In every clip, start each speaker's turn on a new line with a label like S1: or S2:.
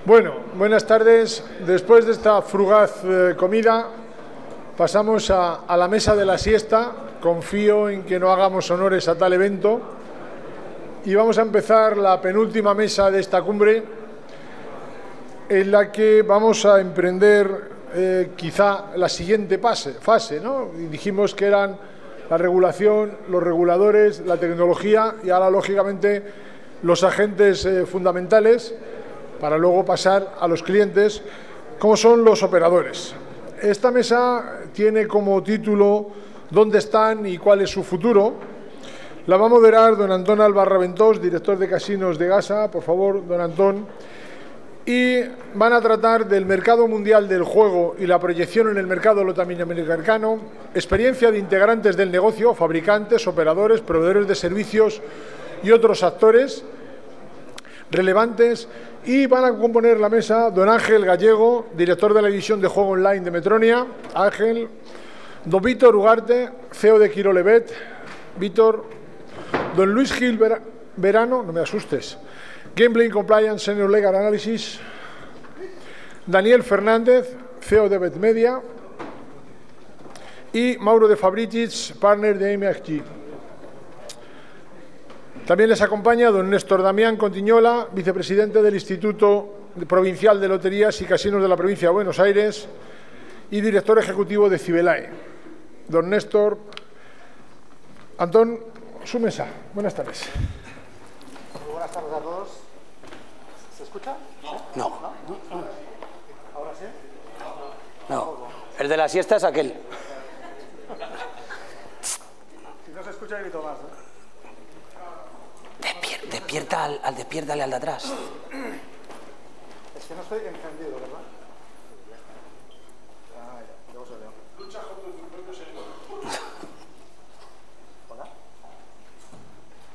S1: Bueno, buenas tardes. Después de esta fugaz comida, pasamos a la mesa de la siesta. Confío en que no hagamos honores a tal evento. Y vamos a empezar la penúltima mesa de esta cumbre, en la que vamos a emprender quizá la siguiente fase, ¿no? Y dijimos que eran la regulación, los reguladores, la tecnología y ahora, lógicamente, los agentes fundamentales, para luego pasar a los clientes, como son los operadores. Esta mesa tiene como título ¿Dónde están y cuál es su futuro? La va a moderar don Antón Albarraventós, director de Casinos de Gasa. Por favor, don Antón. Y van a tratar del mercado mundial del juego y la proyección en el mercado latinoamericano, experiencia de integrantes del negocio, fabricantes, operadores, proveedores de servicios y otros actores relevantes. Y van a componer la mesa don Ángel Gallego, director de la división de juego online de Metronia. Ángel. Don Víctor Ugarte, CEO de Quirolevet. Víctor. Don Luis Gil Verano, no me asustes, Gambling Compliance Senior Legal Analysis. Daniel Fernández, CEO de Betmedia. Y Mauro de Fabricis, partner de MHG. También les acompaña don Néstor Damián Contiñola, vicepresidente del Instituto Provincial de Loterías y Casinos de la Provincia de Buenos Aires y director ejecutivo de Cibelae. Don Néstor. Antón, su mesa. Buenas tardes.
S2: Muy buenas tardes a todos. ¿Se escucha?
S3: No.
S2: ¿Ahora sí?
S3: No. El de la siesta es aquel.
S2: Si no se escucha, grito más, ¿eh?
S3: Despiértale al de atrás.
S2: Es que no estoy encendido, ¿verdad? Ah, ya, luego se veo. Lucha contra tu propio señor. ¿Hola?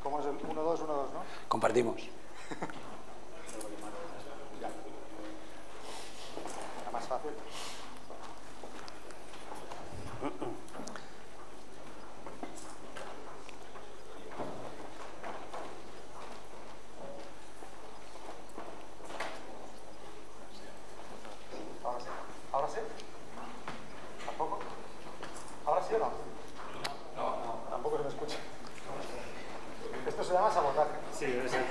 S2: ¿Cómo es el 1-2, 1-2, no?
S3: Compartimos.
S2: Ya. Era más fácil. ¿Ahora sí? ¿Tampoco? ¿Ahora sí o no? No, tampoco se me escucha. Esto se llama sabotaje. Sí, debe ser.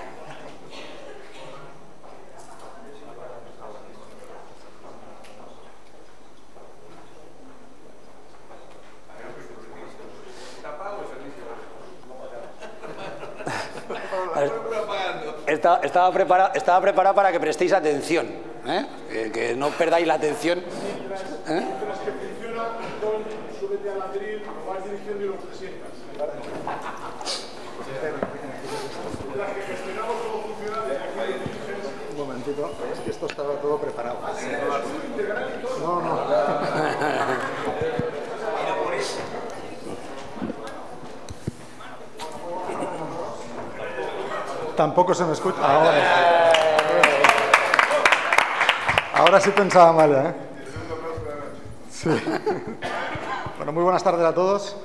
S3: Estaba preparado para que prestéis atención, ¿eh? Que no perdáis la atención.
S1: Mientras que funciona, Antón, súbete al atril, vas dirigiendo y lo presentas. Mientras que gestionamos cómo funciona desde aquí lo diriges.
S2: Un momentito, es que esto estaba todo preparado. No. Tampoco se me escucha. Ahora sí pensaba mal, ¿eh? Sí. Bueno, muy buenas tardes a todos.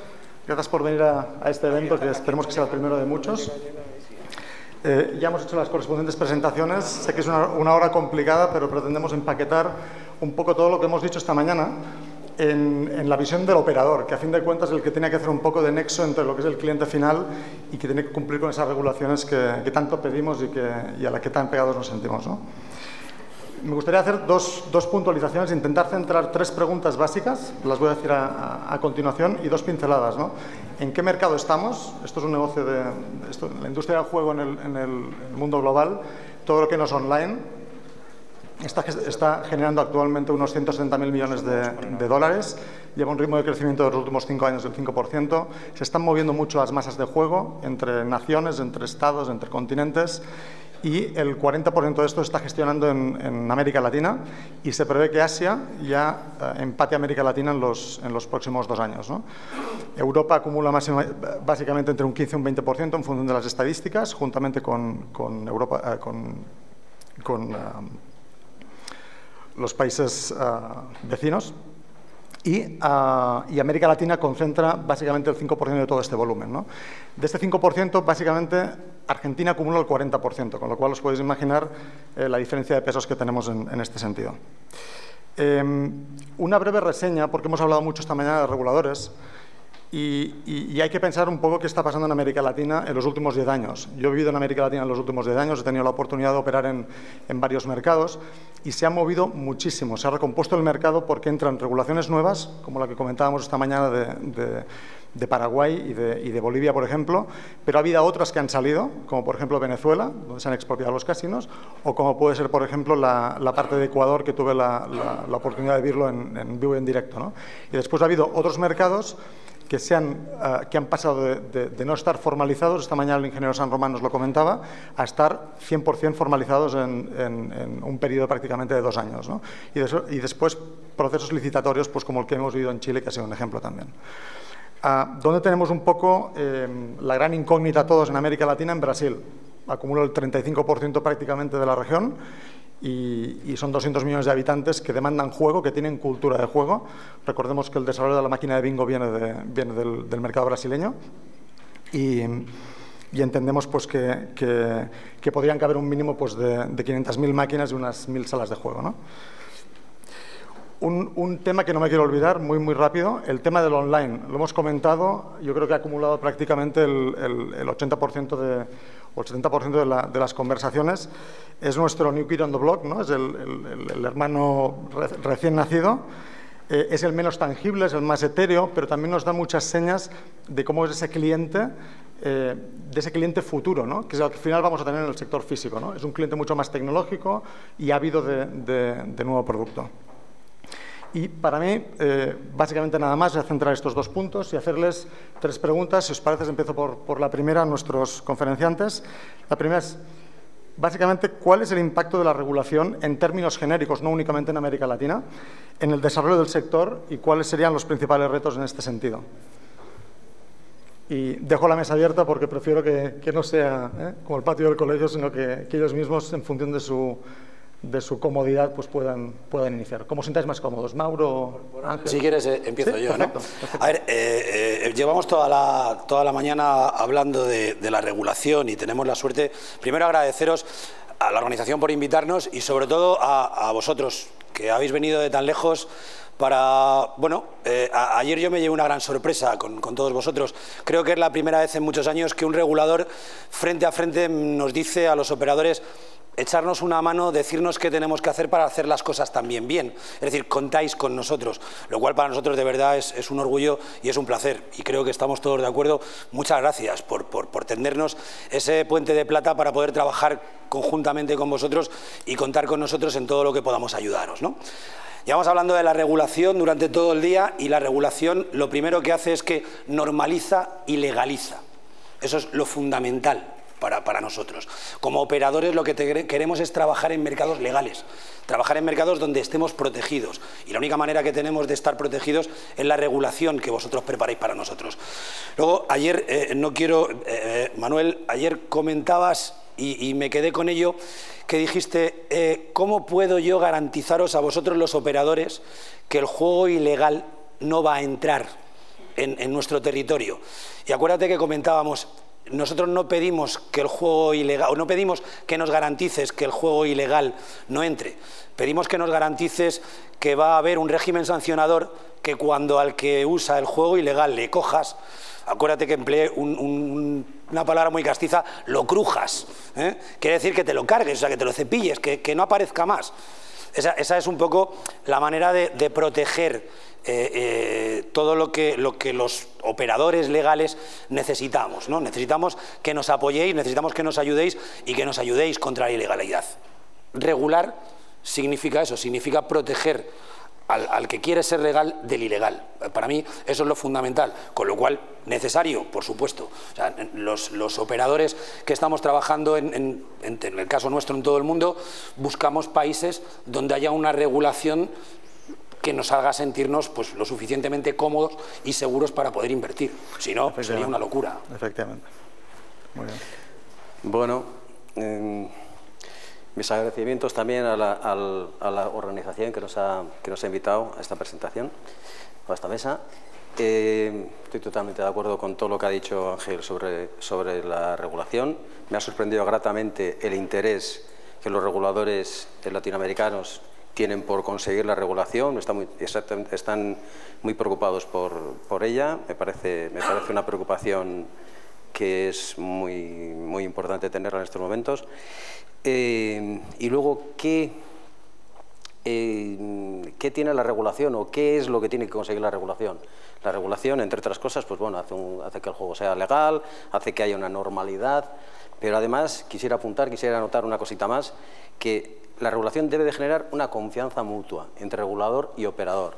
S2: Gracias por venir a este evento, que esperemos que sea el primero de muchos. Ya hemos hecho las correspondientes presentaciones. Sé que es una hora complicada, pero pretendemos empaquetar un poco todo lo que hemos dicho esta mañana en la visión del operador, que a fin de cuentas es el que tiene que hacer un poco de nexo entre lo que es el cliente final y que tiene que cumplir con esas regulaciones que tanto pedimos y a las que tan pegados nos sentimos, ¿no? Me gustaría hacer dos puntualizaciones, intentar centrar tres preguntas básicas, las voy a decir a continuación, y dos pinceladas, ¿no? ¿En qué mercado estamos? Esto es un negocio la industria del juego en el mundo global, todo lo que no es online. Está generando actualmente unos 160.000 millones de dólares, lleva un ritmo de crecimiento de los últimos 5 años del 5%, se están moviendo mucho las masas de juego entre naciones, entre estados, entre continentes, y el 40% de esto se está gestionando en América Latina y se prevé que Asia ya empate a América Latina en los próximos 2 años, ¿no? Europa acumula básicamente entre un 15 y un 20% en función de las estadísticas, juntamente con los países vecinos. y América Latina concentra básicamente el 5% de todo este volumen, ¿no? De este 5%, básicamente, Argentina acumula el 40%, con lo cual os podéis imaginar la diferencia de pesos que tenemos en este sentido. Una breve reseña, porque hemos hablado mucho esta mañana de reguladores, y hay que pensar un poco qué está pasando en América Latina en los últimos 10 años. Yo he vivido en América Latina en los últimos 10 años, he tenido la oportunidad de operar en varios mercados y se ha movido muchísimo. Se ha recompuesto el mercado porque entran regulaciones nuevas, como la que comentábamos esta mañana de Paraguay y de Bolivia, por ejemplo, pero ha habido otras que han salido, como por ejemplo Venezuela, donde se han expropiado los casinos, o como puede ser, por ejemplo, la parte de Ecuador, que tuve la oportunidad de verlo en vivo y en directo, ¿no? Y después ha habido otros mercados que han pasado de no estar formalizados, esta mañana el ingeniero San Román nos lo comentaba, a estar 100% formalizados en un periodo prácticamente de 2 años, ¿no? Y después procesos licitatorios, pues como el que hemos vivido en Chile, que ha sido un ejemplo también. ¿Dónde tenemos un poco la gran incógnita todos en América Latina? En Brasil. Acumula el 35% prácticamente de la región y son 200 millones de habitantes que demandan juego, que tienen cultura de juego. Recordemos que el desarrollo de la máquina de bingo viene del mercado brasileño y entendemos pues, que podrían caber un mínimo pues, de 500.000 máquinas y unas 1.000 salas de juego, ¿no? Un tema que no me quiero olvidar, muy rápido, el tema del online. Lo hemos comentado, yo creo que ha acumulado prácticamente el 80% o el 70% de las conversaciones. Es nuestro new kid on the block, ¿no? Es el hermano recién nacido. Es el menos tangible, es el más etéreo, pero también nos da muchas señas de cómo es ese cliente futuro, ¿no? Que es el que al final vamos a tener en el sector físico, ¿no? Es un cliente mucho más tecnológico y ávido de nuevo producto. Y para mí, básicamente nada más, voy a centrar estos 2 puntos y hacerles 3 preguntas. Si os parece, empiezo por la primera a nuestros conferenciantes. La primera es, básicamente, ¿cuál es el impacto de la regulación en términos genéricos, no únicamente en América Latina, en el desarrollo del sector y cuáles serían los principales retos en este sentido? Y dejo la mesa abierta porque prefiero que no sea como el patio del colegio, sino que ellos mismos, en función de su comodidad, pues puedan iniciar. ¿Cómo os sintáis más cómodos? Mauro, Ángel.
S3: Si quieres, empiezo yo,
S2: perfecto,
S3: ¿no?
S2: Perfecto.
S3: A ver, llevamos toda la mañana hablando de la regulación y tenemos la suerte, primero agradeceros a la organización por invitarnos y sobre todo a vosotros, que habéis venido de tan lejos para... Bueno, ayer yo me llevé una gran sorpresa con todos vosotros. Creo que es la primera vez en muchos años que un regulador frente a frente nos dice a los operadores echarnos una mano, decirnos qué tenemos que hacer para hacer las cosas también bien. Es decir, contáis con nosotros, lo cual para nosotros de verdad es un orgullo y es un placer. Y creo que estamos todos de acuerdo. Muchas gracias por tendernos ese puente de plata para poder trabajar conjuntamente con vosotros y contar con nosotros en todo lo que podamos ayudaros, ¿no? Llevamos hablando de la regulación durante todo el día y la regulación lo primero que hace es que normaliza y legaliza. Eso es lo fundamental para nosotros. Como operadores lo que queremos es trabajar en mercados legales, trabajar en mercados donde estemos protegidos y la única manera que tenemos de estar protegidos es la regulación que vosotros preparáis para nosotros. Luego, ayer, Manuel, ayer comentabas y me quedé con ello, que dijiste, ¿cómo puedo yo garantizaros a vosotros los operadores que el juego ilegal no va a entrar en nuestro territorio? Y acuérdate que comentábamos, nosotros no pedimos que el juego ilegal, o no pedimos que nos garantices que el juego ilegal no entre. Pedimos que nos garantices que va a haber un régimen sancionador que cuando al que usa el juego ilegal le cojas, acuérdate que empleé una palabra muy castiza, lo crujas, ¿eh? Quiere decir que te lo cargues, o sea, que te lo cepilles, que no aparezca más. Esa es un poco la manera de proteger todo lo que los operadores legales necesitamos, ¿no? Necesitamos que nos apoyéis, necesitamos que nos ayudéis y que nos ayudéis contra la ilegalidad. Regular significa eso, significa proteger al que quiere ser legal del ilegal. Para mí eso es lo fundamental, con lo cual necesario, por supuesto. O sea, los operadores que estamos trabajando en el caso nuestro en todo el mundo, buscamos países donde haya una regulación que nos haga sentirnos pues, lo suficientemente cómodos y seguros para poder invertir. Si no, pues sería una locura.
S2: Efectivamente. Muy bien.
S4: Bueno, mis agradecimientos también a la organización que nos ha invitado a esta presentación. a esta mesa. Estoy totalmente de acuerdo con todo lo que ha dicho Ángel sobre la regulación. Me ha sorprendido gratamente el interés que los reguladores latinoamericanos tienen por conseguir la regulación, están muy preocupados por ella. Me parece una preocupación que es muy importante tenerla en estos momentos. Y luego, ¿qué tiene la regulación o qué es lo que tiene que conseguir la regulación? La regulación, entre otras cosas, pues bueno, hace que el juego sea legal, hace que haya una normalidad, pero además quisiera anotar una cosita más, que la regulación debe de generar una confianza mutua entre regulador y operador.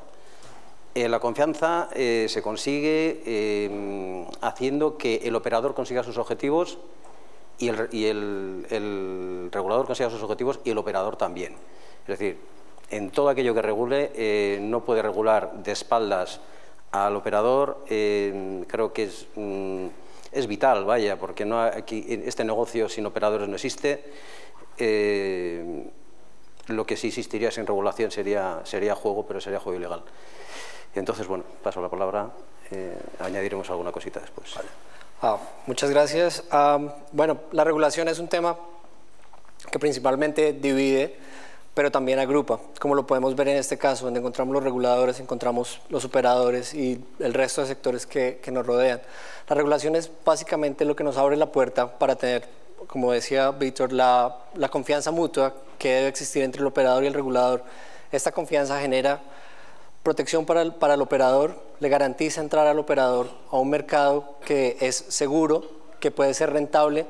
S4: La confianza se consigue haciendo que el operador consiga sus objetivos y el regulador consiga sus objetivos y el operador también. Es decir, en todo aquello que regule, no puede regular de espaldas al operador. Creo que es vital, vaya, porque aquí este negocio sin operadores no existe. Lo que sí existiría sin regulación sería juego, pero sería juego ilegal. Entonces, bueno, paso la palabra, añadiremos alguna cosita después.
S5: Vale. Muchas gracias. Bueno, la regulación es un tema que principalmente divide, pero también agrupa, como lo podemos ver en este caso, donde encontramos los reguladores, encontramos los operadores y el resto de sectores que nos rodean. La regulación es básicamente lo que nos abre la puerta para tener, como decía Víctor, la confianza mutua que debe existir entre el operador y el regulador. Esta confianza genera protección para el operador, le garantiza entrar al operador a un mercado que es seguro, que puede ser rentable,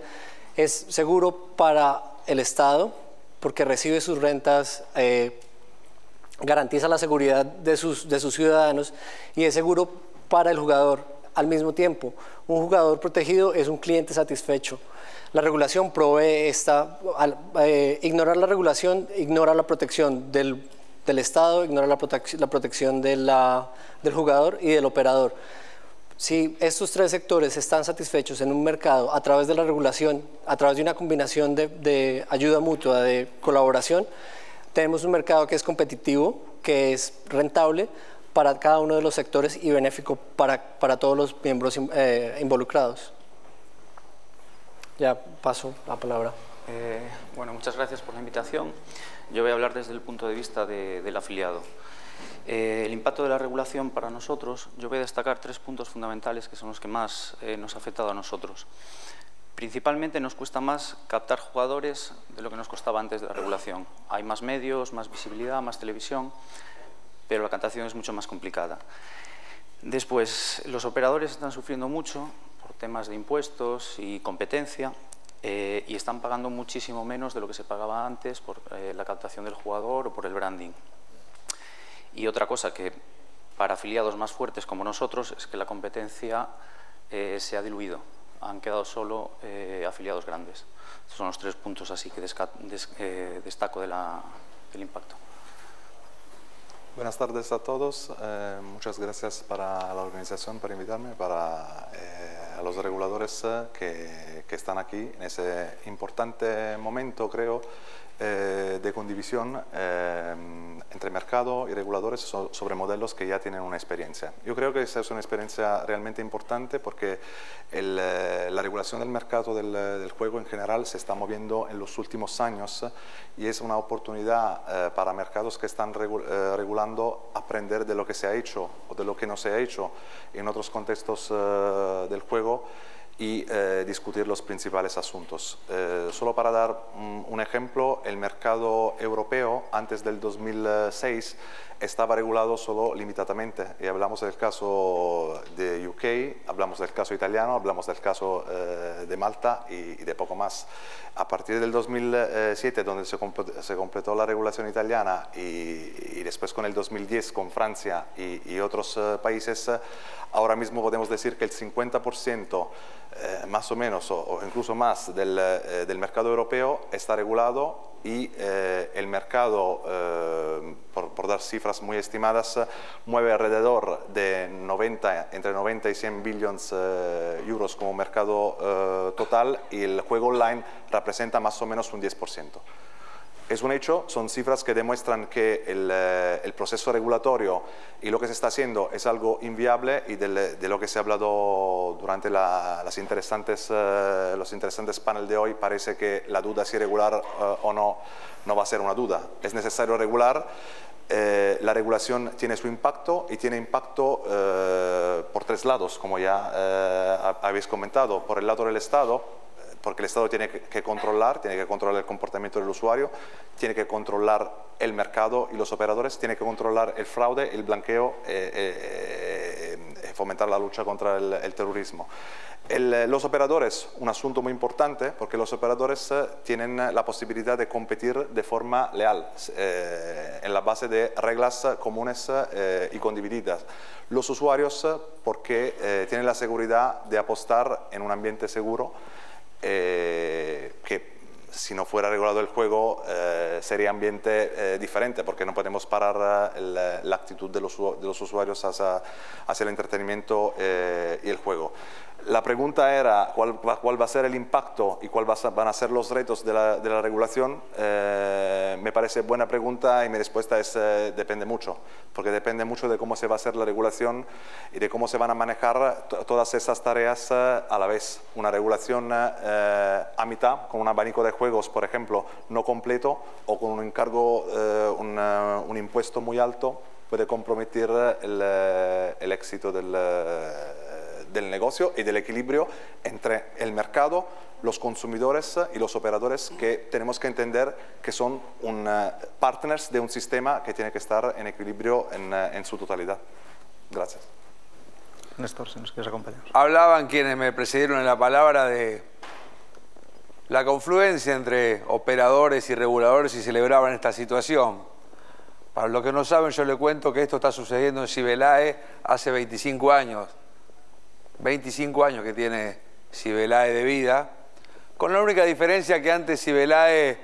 S5: es seguro para el Estado, porque recibe sus rentas, garantiza la seguridad de sus ciudadanos, y es seguro para el jugador al mismo tiempo. Un jugador protegido es un cliente satisfecho. La regulación provee ignorar la regulación, ignora la protección del Estado, ignora la protección del jugador y del operador. Si estos tres sectores están satisfechos en un mercado a través de la regulación, a través de una combinación de ayuda mutua, de colaboración, tenemos un mercado que es competitivo, que es rentable para cada uno de los sectores y benéfico para todos los miembros involucrados. Ya paso la palabra.
S6: Bueno, muchas gracias por la invitación. Yo voy a hablar desde el punto de vista del afiliado. El impacto de la regulación para nosotros, yo voy a destacar 3 puntos fundamentales que son los que más nos ha afectado a nosotros. Principalmente nos cuesta más captar jugadores de lo que nos costaba antes de la regulación. Hay más medios, más visibilidad, más televisión, pero la captación es mucho más complicada. Después, los operadores están sufriendo mucho por temas de impuestos y competencia, y están pagando muchísimo menos de lo que se pagaba antes por la captación del jugador o por el branding. Y otra cosa que para afiliados más fuertes como nosotros es que la competencia se ha diluido. Han quedado solo afiliados grandes. Estos son los 3 puntos así que destaco del impacto.
S7: Buenas tardes a todos. Muchas gracias para la organización, por invitarme, a los reguladores que están aquí en ese importante momento, creo, de condivisión entre mercado y reguladores sobre modelos que ya tienen una experiencia. Yo creo que esa es una experiencia realmente importante porque la regulación del mercado del juego en general se está moviendo en los últimos años y es una oportunidad para mercados que están regulando aprender de lo que se ha hecho o de lo que no se ha hecho en otros contextos del juego y discutir los principales asuntos. Solo para dar un ejemplo, el mercado europeo antes del 2006 estaba regulado solo limitadamente, y hablamos del caso de UK, hablamos del caso italiano, hablamos del caso de Malta y de poco más. A partir del 2007, donde se completó la regulación italiana y después con el 2010 con Francia y otros países, ahora mismo podemos decir que el 50% más o menos o incluso más del mercado europeo está regulado y el mercado, por dar cifras muy estimadas, mueve alrededor de entre 90 y 100 billones euros como mercado total, y el juego online representa más o menos un 10%. Es un hecho, son cifras que demuestran que el proceso regulatorio y lo que se está haciendo es algo inviable, y de lo que se ha hablado durante los interesantes paneles de hoy parece que la duda si regular o no va a ser una duda. Es necesario regular. La regulación tiene su impacto, y tiene impacto por tres lados, como ya habéis comentado. Por el lado del Estado, porque el Estado tiene que controlar el comportamiento del usuario, tiene que controlar el mercado y los operadores, tiene que controlar el fraude, el blanqueo, fomentar la lucha contra el terrorismo. Los operadores, un asunto muy importante, porque los operadores tienen la posibilidad de competir de forma leal, en la base de reglas comunes y condivididas. Los usuarios, porque tienen la seguridad de apostar en un ambiente seguro, que si no fuera regulado el juego sería ambiente diferente, porque no podemos parar la actitud de los usuarios hacia el entretenimiento y el juego. La pregunta era cuál va a ser el impacto y cuáles van a ser los retos de la regulación. Me parece buena pregunta, y mi respuesta es depende mucho, porque depende mucho de cómo se va a hacer la regulación y de cómo se van a manejar todas esas tareas a la vez. Una regulación a mitad, con un abanico de juegos, por ejemplo, no completo, o con un encargo, un impuesto muy alto, puede comprometer el éxito del negocio y del equilibrio entre el mercado, los consumidores y los operadores, que tenemos que entender que son partners de un sistema que tiene que estar en equilibrio en su totalidad. Gracias.
S2: Néstor, si nos quieres acompañar.
S8: Hablaban quienes me precedieron en la palabra de la confluencia entre operadores y reguladores, y celebraban esta situación. Para los que no saben, yo les cuento que esto está sucediendo en Cibelae hace 25 años. 25 años que tiene Cibelae de vida, con la única diferencia que antes Cibelae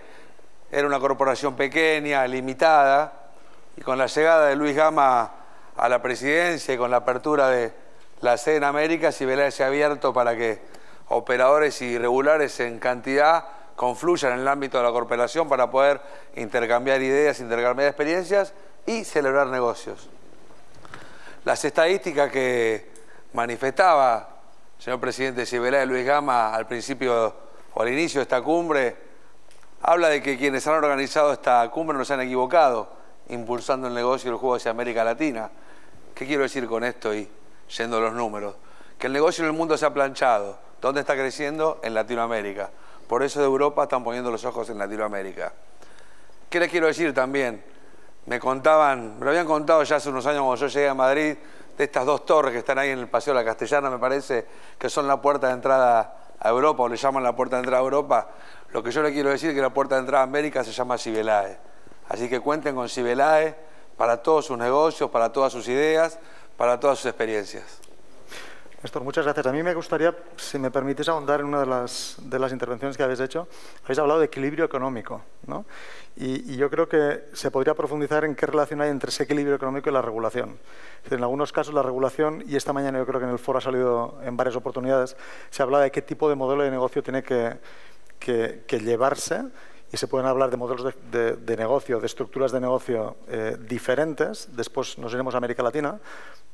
S8: era una corporación pequeña, limitada, y con la llegada de Luis Gama a la presidencia y con la apertura de la sede en América, Cibelae se ha abierto para que operadores y regulares en cantidad confluyan en el ámbito de la corporación para poder intercambiar ideas, intercambiar experiencias y celebrar negocios. Las estadísticas que manifestaba el señor presidente de Cibelae, Luis Gama, al principio o al inicio de esta cumbre, habla de que quienes han organizado esta cumbre no se han equivocado, impulsando el negocio del juego hacia América Latina. ¿Qué quiero decir con esto y yendo a los números? Que el negocio en el mundo se ha planchado. ¿Dónde está creciendo? En Latinoamérica. Por eso de Europa están poniendo los ojos en Latinoamérica. ¿Qué les quiero decir también? Me lo habían contado ya hace unos años cuando yo llegué a Madrid, de estas dos torres que están ahí en el Paseo de la Castellana, me parece, que son la puerta de entrada a Europa, o le llaman la puerta de entrada a Europa. Lo que yo le quiero decir es que la puerta de entrada a América se llama Cibelae. Así que cuenten con Cibelae para todos sus negocios, para todas sus ideas, para todas sus experiencias.
S2: Néstor, muchas gracias. A mí me gustaría, si me permitís, ahondar en una de las intervenciones que habéis hecho. Habéis hablado de equilibrio económico, ¿no? Y yo creo que se podría profundizar en qué relación hay entre ese equilibrio económico y la regulación. Es decir, en algunos casos la regulación, y esta mañana yo creo que en el foro ha salido en varias oportunidades, se habla de qué tipo de modelo de negocio tiene que llevarse, y se pueden hablar de modelos de negocio, de estructuras de negocio diferentes. Después nos iremos a América Latina,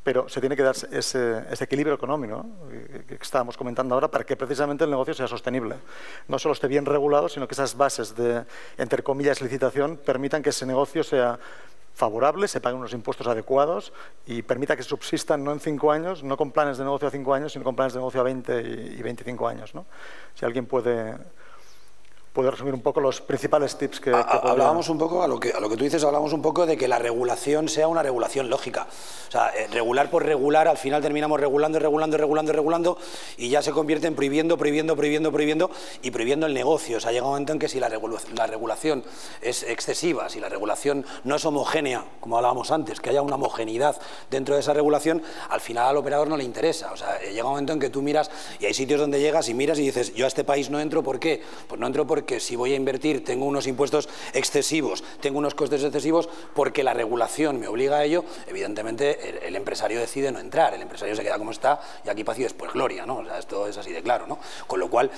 S2: pero se tiene que dar ese equilibrio económico, ¿no?, que estábamos comentando ahora, para que precisamente el negocio sea sostenible. No solo esté bien regulado, sino que esas bases de, entre comillas, licitación permitan que ese negocio sea favorable, se paguen unos impuestos adecuados y permita que subsistan no en 5 años, no con planes de negocio a 5 años, sino con planes de negocio a 20 y 25 años, ¿no? Si alguien puede resumir un poco los principales tips que
S3: hablábamos un poco, a lo que tú dices, hablábamos un poco de que la regulación sea una regulación lógica. O sea, regular por regular, al final terminamos regulando y ya se convierte en prohibiendo y prohibiendo el negocio. O sea, llega un momento en que si la regulación es excesiva, si la regulación no es homogénea, como hablábamos antes, que haya una homogeneidad dentro de esa regulación, al final al operador no le interesa. O sea, llega un momento en que tú miras y hay sitios donde llegas y miras y dices, yo a este país no entro, ¿por qué? Pues no entro porque porque si voy a invertir tengo unos impuestos excesivos, tengo unos costes excesivos, porque la regulación me obliga a ello, evidentemente el empresario decide no entrar, el empresario se queda como está y aquí paz y después gloria, ¿no? O sea, esto es así de claro, ¿no? Con lo cual,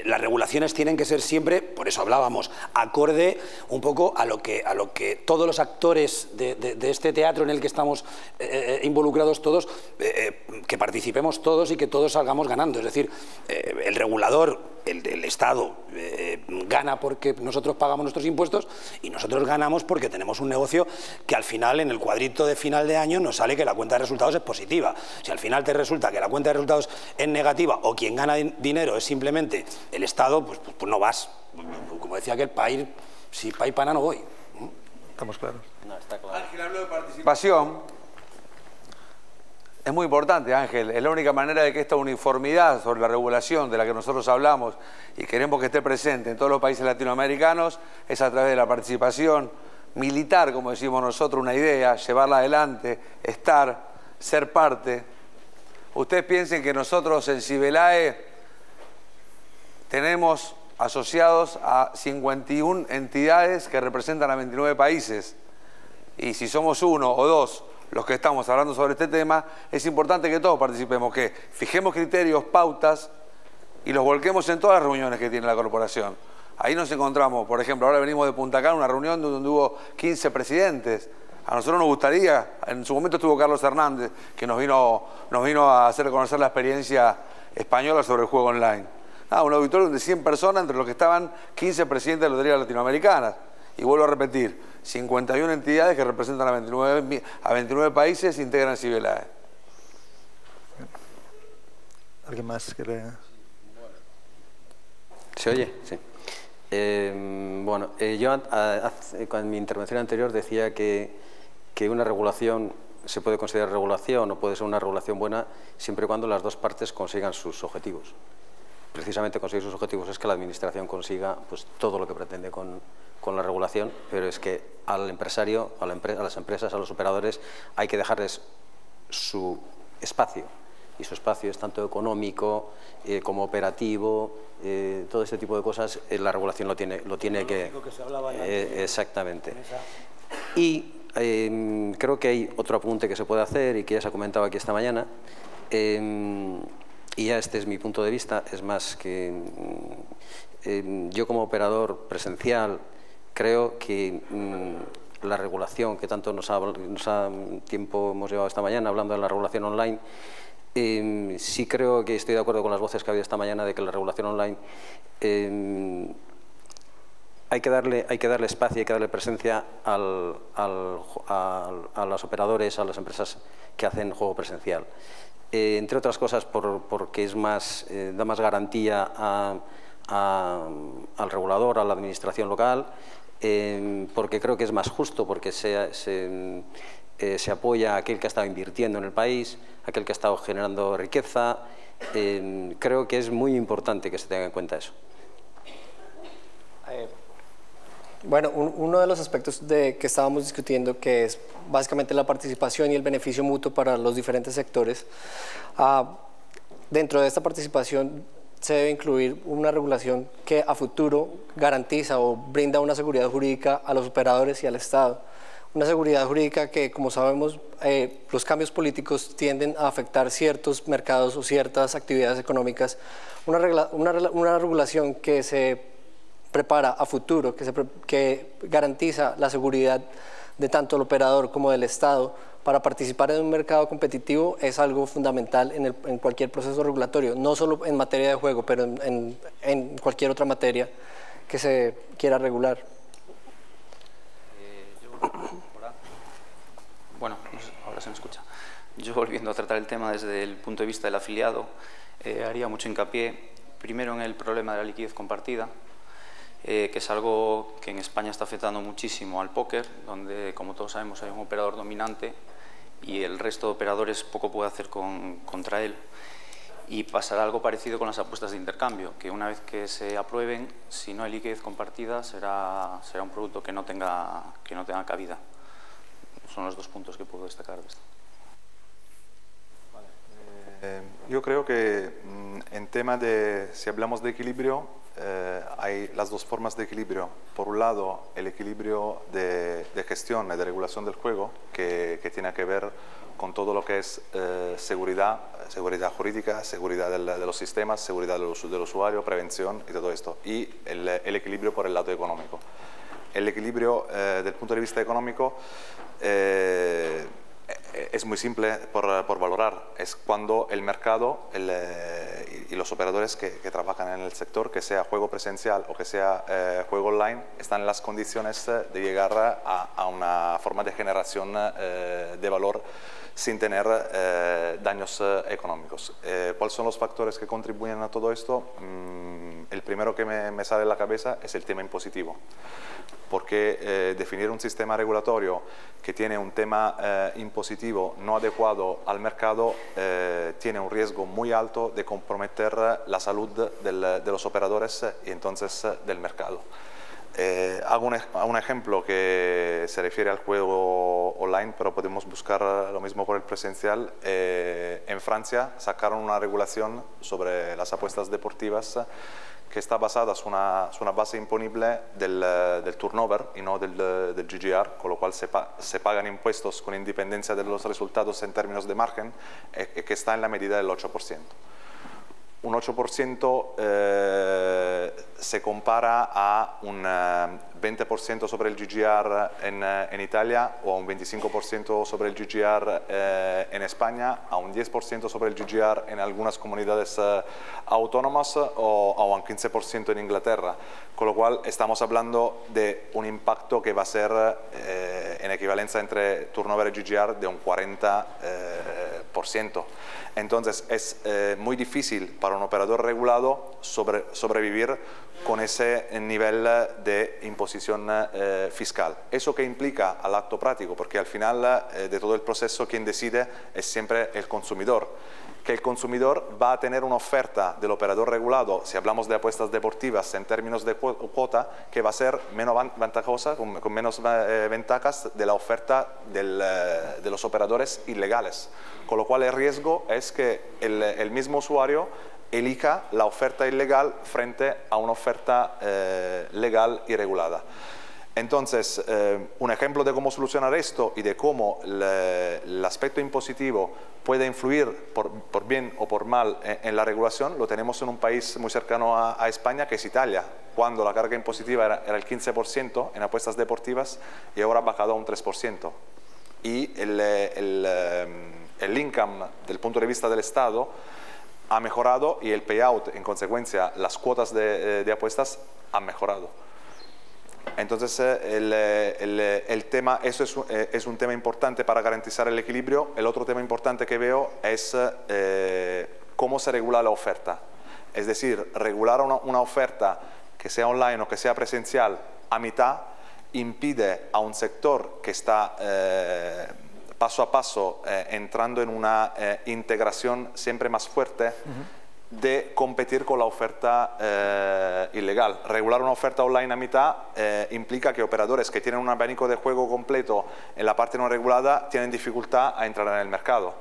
S3: las regulaciones tienen que ser siempre, por eso hablábamos, acorde un poco a lo que todos los actores de este teatro en el que estamos involucrados todos, que participemos todos y que todos salgamos ganando. Es decir, el regulador, el Estado, gana porque nosotros pagamos nuestros impuestos y nosotros ganamos porque tenemos un negocio que al final, en el cuadrito de final de año, nos sale que la cuenta de resultados es positiva. Si al final te resulta que la cuenta de resultados es negativa o quien gana dinero es simplemente el Estado, pues no vas. Como decía aquel, si pa' y pana no voy.
S2: Estamos claros.
S4: No, está claro.
S8: Ángel habló de participación. Es muy importante, Ángel. Es la única manera de que esta uniformidad sobre la regulación de la que nosotros hablamos y queremos que esté presente en todos los países latinoamericanos es a través de la participación militar, como decimos nosotros, una idea, llevarla adelante, estar, ser parte. Ustedes piensen que nosotros en Cibelae tenemos asociados a 51 entidades que representan a 29 países. Y si somos uno o dos los que estamos hablando sobre este tema, es importante que todos participemos, que fijemos criterios, pautas y los volquemos en todas las reuniones que tiene la corporación. Ahí nos encontramos, por ejemplo, ahora venimos de Punta Cana, una reunión donde hubo 15 presidentes. A nosotros nos gustaría, en su momento estuvo Carlos Hernández, que nos vino a hacer conocer la experiencia española sobre el juego online. Un auditorio de 100 personas, entre los que estaban 15 presidentes de loterías latinoamericanas. Y vuelvo a repetir, 51 entidades que representan a 29 países integran Cibelae.
S2: ¿Alguien más quiere...?
S4: ¿Se oye? Sí. Yo en mi intervención anterior decía que una regulación se puede considerar regulación o puede ser una regulación buena siempre y cuando las dos partes consigan sus objetivos. Precisamente conseguir sus objetivos es que la Administración consiga pues, todo lo que pretende con la regulación, pero es que al empresario, a las empresas, a los operadores, hay que dejarles su espacio. Y su espacio es tanto económico como operativo, todo este tipo de cosas, la regulación lo tiene que exactamente. Y creo que hay otro apunte que se puede hacer y que ya se ha comentado aquí esta mañana. Y ya este es mi punto de vista, es más que yo como operador presencial creo que la regulación que tanto tiempo hemos llevado esta mañana hablando de la regulación online, sí creo que estoy de acuerdo con las voces que ha habido esta mañana de que la regulación online hay que darle espacio, hay que darle presencia a los operadores, a las empresas que hacen juego presencial. Entre otras cosas porque da más garantía al regulador, a la administración local, porque creo que es más justo, porque se apoya a aquel que ha estado invirtiendo en el país, a aquel que ha estado generando riqueza. Creo que es muy importante que se tenga en cuenta eso.
S5: Bueno, uno de los aspectos que estábamos discutiendo, que es básicamente la participación y el beneficio mutuo para los diferentes sectores, dentro de esta participación se debe incluir una regulación que a futuro garantiza o brinda una seguridad jurídica a los operadores y al Estado. Una seguridad jurídica que, como sabemos, los cambios políticos tienden a afectar ciertos mercados o ciertas actividades económicas. Una regulación que se prepara a futuro, que garantiza la seguridad de tanto el operador como del Estado para participar en un mercado competitivo es algo fundamental en cualquier proceso regulatorio, no solo en materia de juego, pero en cualquier otra materia que se quiera regular.
S6: Bueno, ahora se me escucha. Yo, volviendo a tratar el tema desde el punto de vista del afiliado, haría mucho hincapié primero en el problema de la liquidez compartida, que es algo que en España está afectando muchísimo al póker, donde, como todos sabemos, hay un operador dominante y el resto de operadores poco puede hacer contra él. Y pasará algo parecido con las apuestas de intercambio, que una vez que se aprueben, si no hay liquidez compartida, será un producto que no tenga cabida. Son los dos puntos que puedo destacar de esto.
S7: Yo creo que en tema de, si hablamos de equilibrio, hay las dos formas de equilibrio. Por un lado, el equilibrio de gestión y de regulación del juego, que tiene que ver con todo lo que es seguridad jurídica, seguridad de los sistemas, seguridad del usuario, prevención y todo esto. Y el equilibrio por el lado económico. El equilibrio del punto de vista económico es muy simple por valorar. Es cuando el mercado y los operadores que trabajan en el sector, que sea juego presencial o que sea juego online, están en las condiciones de llegar a una forma de generación de valor sin tener daños económicos. ¿Cuáles son los factores que contribuyen a todo esto? El primero que me sale a la cabeza es el tema impositivo, porque definir un sistema regulatorio que tiene un tema impositivo no adecuado al mercado tiene un riesgo muy alto de comprometer la salud de los operadores y entonces del mercado. Hago un ejemplo que se refiere al juego online, pero podemos buscar lo mismo por el presencial. En Francia sacaron una regulación sobre las apuestas deportivas que está basada en una base imponible del turnover y no del GGR, con lo cual se pagan impuestos con independencia de los resultados en términos de margen, que está en la medida del 8%. Un 8% se compara a un 20% sobre el GGR en Italia o a un 25% sobre el GGR en España, a un 10% sobre el GGR en algunas comunidades autónomas o a un 15% en Inglaterra. Con lo cual estamos hablando de un impacto que va a ser en equivalencia entre turnover y GGR de un 40%. Entonces es muy difícil para un operador regulado sobrevivir con ese nivel de imposición fiscal. ¿Eso qué implica al acto práctico? Porque al final de todo el proceso quien decide es siempre el consumidor. Que el consumidor va a tener una oferta del operador regulado, si hablamos de apuestas deportivas en términos de cuota, que va a ser menos ventajosa, con menos ventajas de la oferta de los operadores ilegales. Con lo cual el riesgo es que el mismo usuario elija la oferta ilegal frente a una oferta legal y regulada. Entonces, un ejemplo de cómo solucionar esto y de cómo el aspecto impositivo puede influir por bien o por mal en la regulación, lo tenemos en un país muy cercano a España, que es Italia, cuando la carga impositiva era el 15% en apuestas deportivas y ahora ha bajado a un 3%. Y el income, del punto de vista del Estado, ha mejorado y el payout, en consecuencia, las cuotas de apuestas han mejorado. Entonces, el tema, eso es un tema importante para garantizar el equilibrio. El otro tema importante que veo es cómo se regula la oferta. Es decir, regular una oferta que sea online o que sea presencial a mitad impide a un sector que está paso a paso entrando en una integración siempre más fuerte de competir con la oferta ilegal. Regular una oferta online a mitad implica que operadores que tienen un abanico de juego completo en la parte no regulada tienen dificultad a entrar en el mercado.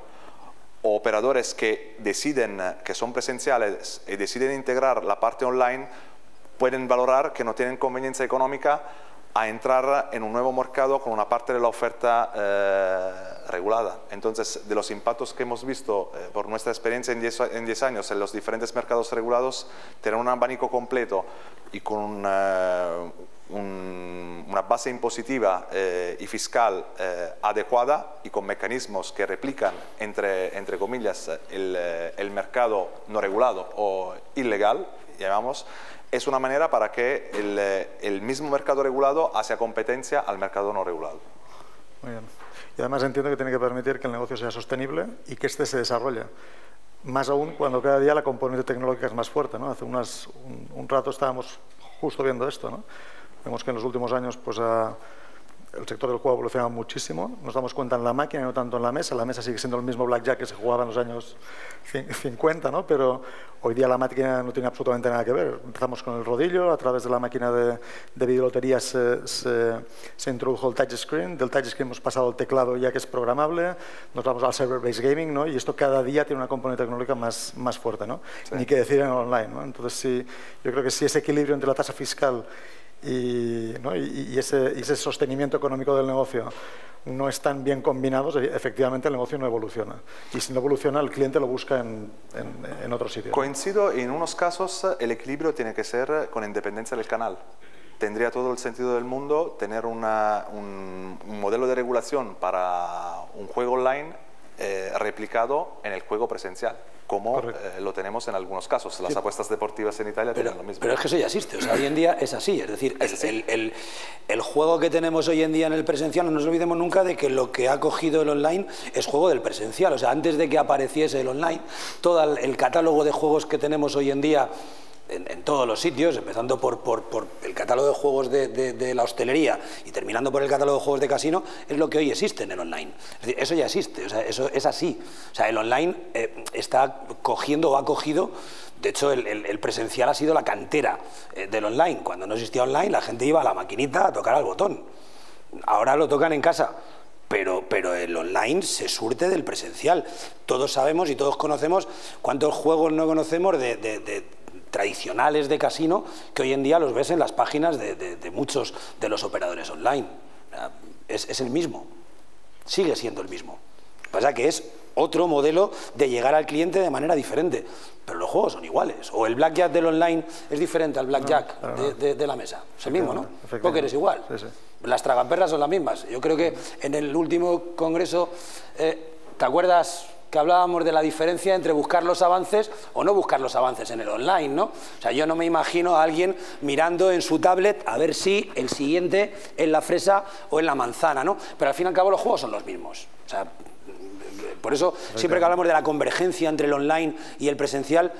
S7: O operadores que deciden, que son presenciales y deciden integrar la parte online, pueden valorar que no tienen conveniencia económica a entrar en un nuevo mercado con una parte de la oferta regulada. Entonces, de los impactos que hemos visto por nuestra experiencia en 10 años en los diferentes mercados regulados, tener un abanico completo y con una base impositiva y fiscal adecuada y con mecanismos que replican, entre comillas, el mercado no regulado o ilegal, llamamos, es una manera para que el mismo mercado regulado haga competencia al mercado no regulado.
S2: Muy bien. Y además entiendo que tiene que permitir que el negocio sea sostenible y que este se desarrolle. Más aún cuando cada día la componente tecnológica es más fuerte, ¿no? Hace un rato estábamos justo viendo esto, ¿no? Vemos que en los últimos años pues, ha el sector del juego ha evolucionado muchísimo, nos damos cuenta en la máquina y no tanto en la mesa sigue siendo el mismo blackjack que se jugaba en los años 50, ¿no? Pero hoy día la máquina no tiene absolutamente nada que ver. Empezamos con el rodillo, a través de la máquina de videolotería se introdujo el touchscreen, del touchscreen hemos pasado al teclado ya que es programable, nos vamos al server-based gaming, ¿no? Y esto cada día tiene una componente tecnológica más fuerte, ¿no? Sí. Ni que decir en el online, ¿no? Entonces sí, yo creo que si ese equilibrio entre la tasa fiscal y ese sostenimiento económico del negocio no están bien combinados, efectivamente el negocio no evoluciona. Y si no evoluciona, el cliente lo busca en otro sitio.
S7: Coincido, en unos casos el equilibrio tiene que ser con independencia del canal. Tendría todo el sentido del mundo tener un modelo de regulación para un juego online replicado en el juego presencial, como lo tenemos en algunos casos. Las apuestas deportivas en Italia tienen lo mismo.
S3: Pero es que eso ya existe, o sea, hoy en día es así, es decir, el juego que tenemos hoy en día en el presencial, no nos olvidemos nunca de que lo que ha cogido el online es juego del presencial, o sea, antes de que apareciese el online, todo el catálogo de juegos que tenemos hoy en día en todos los sitios, empezando por el catálogo de juegos de la hostelería y terminando por el catálogo de juegos de casino, es lo que hoy existe en el online. Es decir, eso ya existe, o sea, eso es así. O sea, el online está cogiendo o ha cogido, de hecho el presencial ha sido la cantera del online. Cuando no existía online la gente iba a la maquinita a tocar al botón. Ahora lo tocan en casa. Pero el online se surte del presencial. Todos sabemos y todos conocemos cuántos juegos no conocemos tradicionales de casino que hoy en día los ves en las páginas de muchos de los operadores online. Es el mismo, sigue siendo el mismo. Lo que pasa es que es otro modelo de llegar al cliente de manera diferente, pero los juegos son iguales. O el blackjack del online es diferente al blackjack de la mesa. Es el mismo, ¿no? Póker es igual. Sí, sí. Las tragaperras son las mismas. Yo creo que en el último congreso, ¿te acuerdas que hablábamos de la diferencia entre buscar los avances o no buscar los avances en el online, ¿no? O sea, yo no me imagino a alguien mirando en su tablet a ver si el siguiente es la fresa o en la manzana, ¿no? Pero al fin y al cabo los juegos son los mismos. O sea, por eso siempre que hablamos de la convergencia entre el online y el presencial,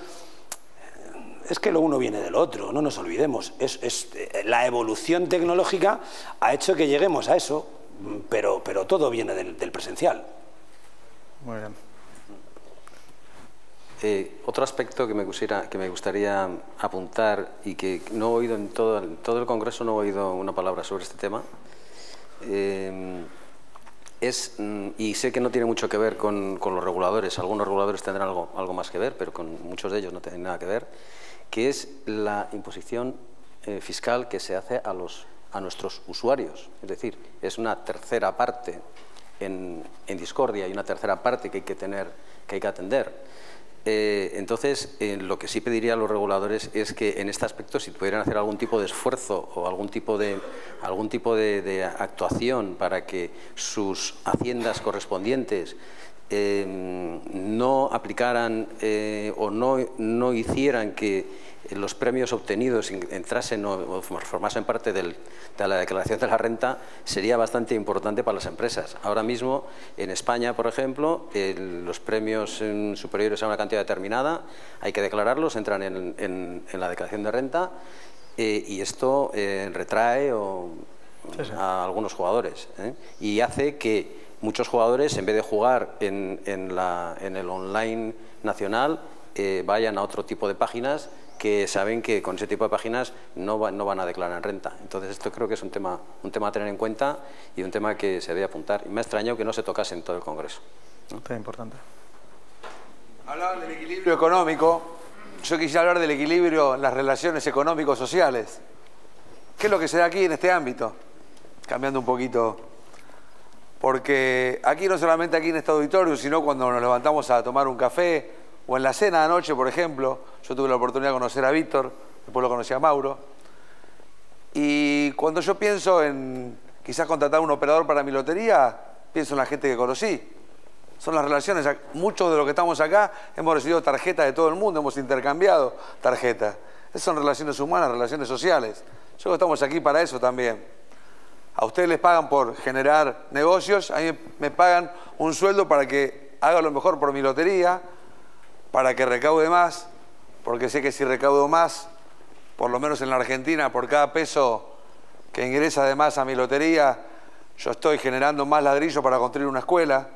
S3: es que lo uno viene del otro, no nos olvidemos. La evolución tecnológica ha hecho que lleguemos a eso, pero todo viene del presencial.
S2: Muy bien.
S4: Otro aspecto que me gustaría apuntar y que no he oído en todo el Congreso, no he oído una palabra sobre este tema, y sé que no tiene mucho que ver con los reguladores, algunos reguladores tendrán algo más que ver, pero con muchos de ellos no tienen nada que ver, que es la imposición fiscal que se hace a nuestros usuarios. Es decir, es una tercera parte en discordia y una tercera parte que hay que atender. Entonces, lo que sí pediría a los reguladores es que en este aspecto, si pudieran hacer algún tipo de esfuerzo o algún tipo de actuación para que sus haciendas correspondientes no aplicaran o no hicieran que los premios obtenidos entrasen o formasen parte de la declaración de la renta, sería bastante importante para las empresas. Ahora mismo, en España, por ejemplo, los premios superiores a una cantidad determinada hay que declararlos, entran en la declaración de renta y esto retrae a algunos jugadores y hace que muchos jugadores, en vez de jugar en el online nacional, vayan a otro tipo de páginas que saben que con ese tipo de páginas no van a declarar renta. Entonces esto creo que es un tema a tener en cuenta y un tema que se debe apuntar. Y me ha extrañado que no se tocase en todo el Congreso, ¿no?
S2: Muy importante.
S8: Hablar del equilibrio económico, yo quisiera hablar del equilibrio en las relaciones económico-sociales. ¿Qué es lo que se da aquí en este ámbito? Cambiando un poquito, porque aquí no solamente aquí en este auditorio, sino cuando nos levantamos a tomar un café o en la cena de anoche, por ejemplo. Yo tuve la oportunidad de conocer a Víctor, después lo conocí a Mauro. Y cuando yo pienso en quizás contratar un operador para mi lotería, pienso en la gente que conocí. Son las relaciones. Muchos de los que estamos acá hemos recibido tarjetas de todo el mundo, hemos intercambiado tarjetas. Esas son relaciones humanas, relaciones sociales. Nosotros estamos aquí para eso también. A ustedes les pagan por generar negocios, a mí me pagan un sueldo para que haga lo mejor por mi lotería, para que recaude más, porque sé que si recaudo más, por lo menos en la Argentina, por cada peso que ingresa de más a mi lotería, Yo estoy generando más ladrillo para construir una escuela,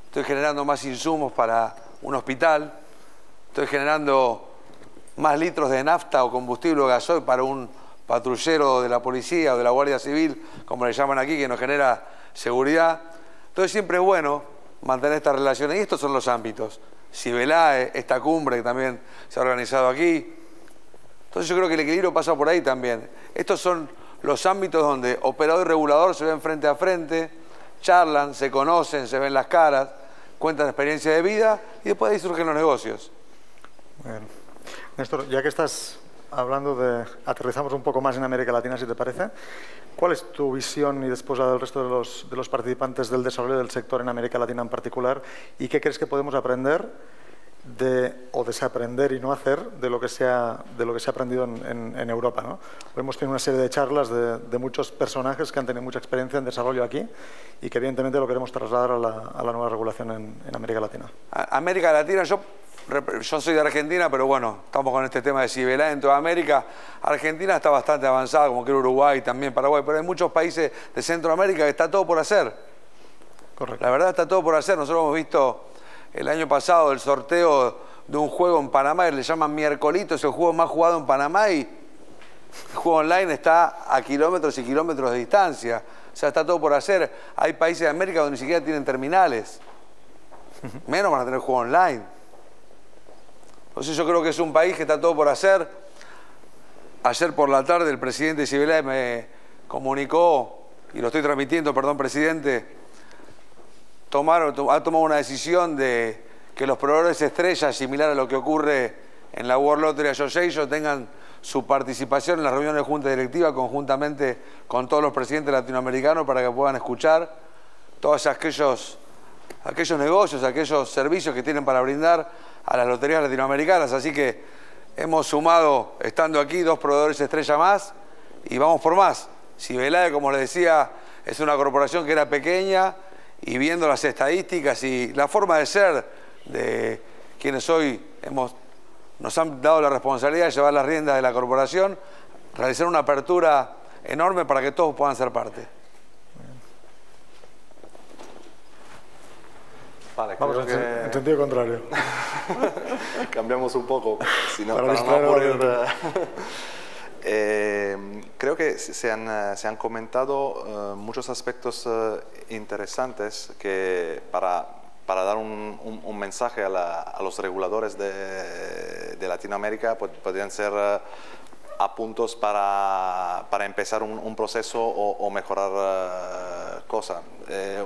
S8: estoy generando más insumos para un hospital, estoy generando más litros de nafta o combustible o gasoil para un patrullero de la policía o de la Guardia Civil, como le llaman aquí, que nos genera seguridad. Entonces siempre es bueno mantener estas relaciones, y estos son los ámbitos. Cibelae, esta cumbre que también se ha organizado aquí. Entonces yo creo que el equilibrio pasa por ahí también. Estos son los ámbitos donde operador y regulador se ven frente a frente, charlan, se conocen, se ven las caras, cuentan experiencia de vida y después de ahí surgen los negocios.
S2: Bueno. Néstor, ya que estás hablando de... Aterrizamos un poco más en América Latina, si te parece. ¿Cuál es tu visión, y después la del resto de los participantes, del desarrollo del sector en América Latina en particular? ¿Y qué crees que podemos aprender o desaprender y no hacer de lo que se ha aprendido en Europa, ¿no? Hemos tenido una serie de charlas de muchos personajes que han tenido mucha experiencia en desarrollo aquí y que evidentemente lo queremos trasladar a la nueva regulación en América Latina.
S8: América Latina, yo soy de Argentina, pero bueno, estamos con este tema de Cibelae en toda América. Argentina está bastante avanzada, como que Uruguay, también Paraguay, pero hay muchos países de Centroamérica que está todo por hacer.
S2: Correcto.
S8: La verdad está todo por hacer. Nosotros hemos visto el año pasado el sorteo de un juego en Panamá que le llaman Miércolito, es el juego más jugado en Panamá, y el juego online está a kilómetros y kilómetros de distancia. O sea, está todo por hacer. Hay países de América donde ni siquiera tienen terminales. Menos van a tener juego online. Entonces yo creo que es un país que está todo por hacer. Ayer por la tarde el presidente Cibelae me comunicó, y lo estoy transmitiendo, perdón, presidente, ha tomado una decisión de que los proveedores estrellas, similar a lo que ocurre en la World Lottery Association, tengan su participación en las reuniones de junta directiva conjuntamente con todos los presidentes latinoamericanos para que puedan escuchar todos aquellos negocios, aquellos servicios que tienen para brindar a las loterías latinoamericanas. Así que hemos sumado, estando aquí, 2 proveedores estrella más y vamos por más. Cibelae, como les decía, es una corporación que era pequeña, y viendo las estadísticas y la forma de ser de quienes hoy nos han dado la responsabilidad de llevar las riendas de la corporación, realizar una apertura enorme para que todos puedan ser parte.
S7: Vale,
S2: vamos en sentido contrario.
S7: Cambiamos un poco,
S2: para
S7: no aburrir. Creo que se han comentado muchos aspectos interesantes que para dar un mensaje a los reguladores de Latinoamérica podrían ser apuntos para empezar un proceso o mejorar cosas.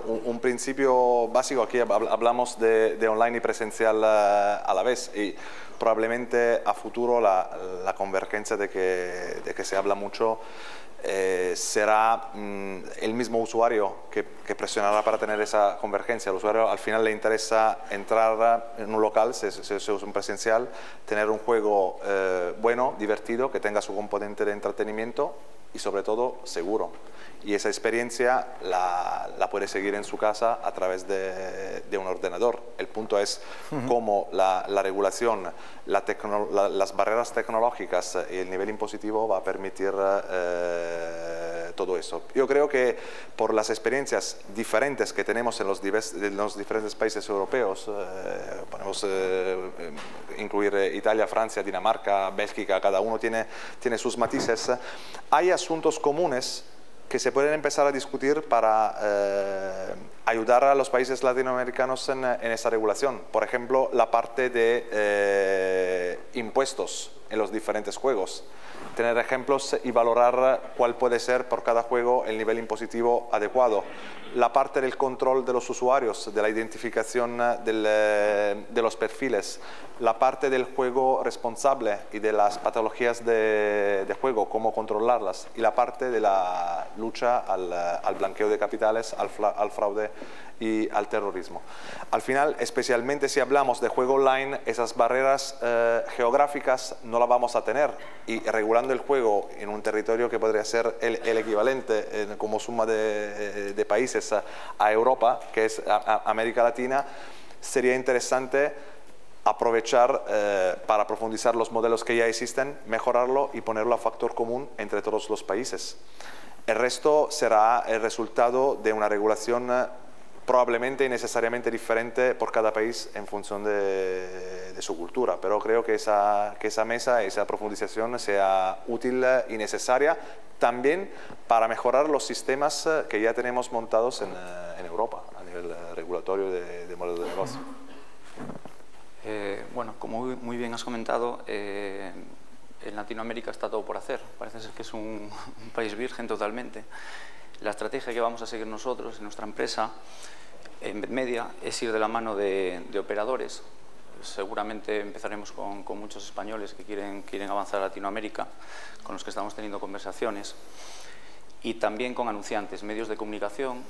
S7: Un principio básico, aquí hablamos de online y presencial a la vez, y probablemente a futuro la convergencia de que se habla mucho será el mismo usuario que presionará para tener esa convergencia. Al usuario al final le interesa entrar en un local, si es un presencial, tener un juego bueno, divertido, que tenga su componente de entretenimiento y sobre todo seguro. Y esa experiencia la puede seguir en su casa a través de un ordenador. El punto es cómo la regulación, las barreras tecnológicas y el nivel impositivo va a permitir todo eso. Yo creo que por las experiencias diferentes que tenemos en los diferentes países europeos, podemos incluir Italia, Francia, Dinamarca, Bélgica, cada uno tiene sus matices, hay asuntos comunes que se pueden empezar a discutir para ayudar a los países latinoamericanos en esa regulación. Por ejemplo, la parte de impuestos en los diferentes juegos. Tener ejemplos y valorar cuál puede ser por cada juego el nivel impositivo adecuado. La parte del control de los usuarios, de la identificación de los perfiles. La parte del juego responsable y de las patologías de juego, cómo controlarlas. Y la parte de la lucha al blanqueo de capitales, al fraude y al terrorismo. Al final, especialmente si hablamos de juego online, esas barreras geográficas no las vamos a tener, y regulando el juego en un territorio que podría ser el equivalente como suma de países a Europa, que es América Latina, sería interesante aprovechar para profundizar los modelos que ya existen, mejorarlo y ponerlo a factor común entre todos los países. El resto será el resultado de una regulación probablemente y necesariamente diferente por cada país en función de su cultura, pero creo que esa mesa, esa profundización sea útil y necesaria también para mejorar los sistemas que ya tenemos montados en Europa a nivel regulatorio de modelo de negocio.
S6: Bueno, como muy bien has comentado, en Latinoamérica está todo por hacer. Parece ser que es un país virgen totalmente. La estrategia que vamos a seguir nosotros en nuestra empresa, en BetMedia, es ir de la mano de operadores. Seguramente empezaremos con muchos españoles que quieren avanzar a Latinoamérica, con los que estamos teniendo conversaciones, y también con anunciantes, medios de comunicación,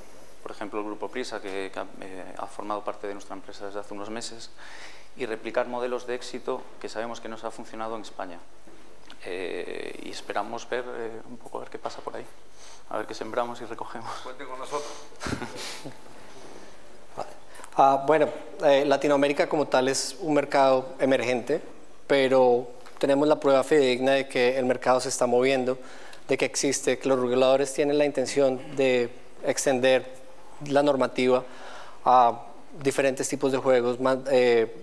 S6: por ejemplo el Grupo Prisa, que ha formado parte de nuestra empresa desde hace unos meses, y replicar modelos de éxito que sabemos que nos ha funcionado en España. Y esperamos ver un poco a ver qué pasa por ahí, a ver qué sembramos y recogemos.
S8: Cuenten con nosotros.
S5: Bueno, Latinoamérica como tal es un mercado emergente, pero tenemos la prueba fidedigna de que el mercado se está moviendo, de que existe, que los reguladores tienen la intención de extender la normativa a diferentes tipos de juegos,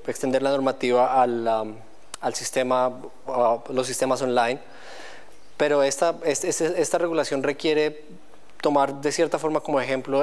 S5: extender la normativa al sistema, a los sistemas online, pero esta regulación requiere tomar de cierta forma como ejemplo